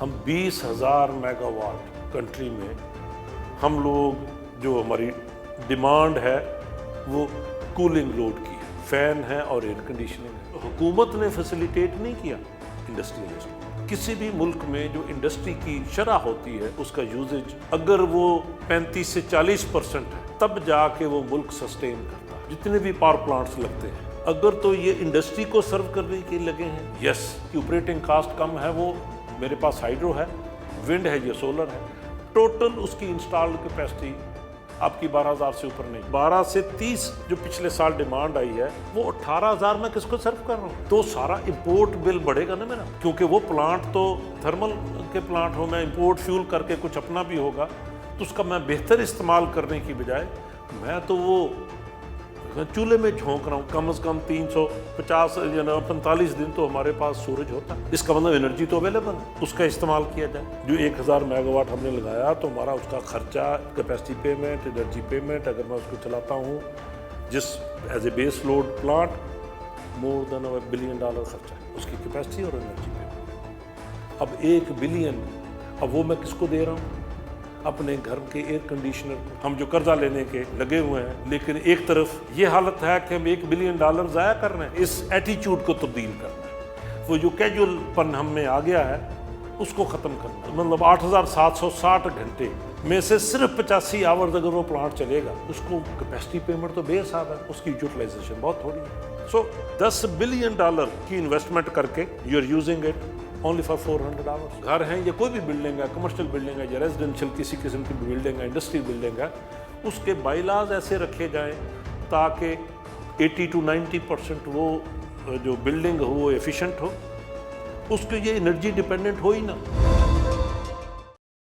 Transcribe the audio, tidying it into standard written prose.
हम 20,000 megawatt country में हम लोग जो हमारी डिमांड है वो कूलिंग लोड की है, फैन है और एयर कंडीशनिंग है। हुकूमत ने फैसिलिटेट नहीं किया इंडस्ट्रियलिस्ट। किसी भी मुल्क में जो इंडस्ट्री की शरह होती है उसका यूजेज अगर वो 35 से 40% है तब जाके वो मुल्क सस्टेन करता है। जितने भी पावर प्लांट्स लगते हैं अगर तो ये इंडस्ट्री को सर्व करने के लगे हैं, यस कि ऑपरेटिंग कास्ट कम है, वो मेरे पास हाइड्रो है, विंड है, ये सोलर है, टोटल उसकी इंस्टॉल्ड कैपेसिटी आपकी 12,000 से ऊपर नहीं। 12 से 30 जो पिछले साल डिमांड आई है वो 18,000 में किसको सर्व कर रहा हूँ, तो सारा इंपोर्ट बिल बढ़ेगा ना मेरा, क्योंकि वो प्लांट तो थर्मल के प्लांट हो, मैं इंपोर्ट फ्यूल करके कुछ अपना भी होगा तो उसका मैं बेहतर इस्तेमाल करने की बजाय मैं तो वो चूल्हे में झोंक रहा हूँ। कम से कम 350 या 45 दिन तो हमारे पास सूरज होता है, इसका मतलब एनर्जी तो अवेलेबल है, उसका इस्तेमाल किया जाए। जो 1,000 मेगावाट हमने लगाया तो हमारा उसका खर्चा, कैपेसिटी पेमेंट, एनर्जी पेमेंट, अगर मैं उसको चलाता हूँ जिस as a base load plant, more than $1 billion खर्चा है उसकी कैपेसिटी और एनर्जी पेमेंट। अब 1 बिलियन, अब वो मैं किसको दे रहा हूँ? अपने घर के एयर कंडीशनर को। हम जो कर्जा लेने के लगे हुए हैं, लेकिन एक तरफ ये हालत है कि हम $1 बिलियन ज़ाया कर रहे हैं। इस एटीट्यूड को तब्दील करना है, वो जो कैजुअलपन हम में आ गया है उसको ख़त्म करना है। मतलब 8,760 घंटे में से सिर्फ 85 आवर्स अगर वो प्लांट चलेगा, उसको कैपेसिटी पेमेंट तो बेहिसाब है, उसकी यूटिलाइजेशन बहुत थोड़ी है। सो $10 बिलियन की इन्वेस्टमेंट करके you are using it only for 400 hours. घर हैं या कोई भी बिल्डिंग है, कमर्शियल बिल्डिंग है या रेजिडेंशियल किसी किस्म की बिल्डिंग है, इंडस्ट्री बिल्डिंग है, उसके बाइलाज ऐसे रखे जाएं ताकि 80 to 90% वो जो बिल्डिंग हो वो एफिशिएंट हो, उसके ये एनर्जी डिपेंडेंट हो ही ना।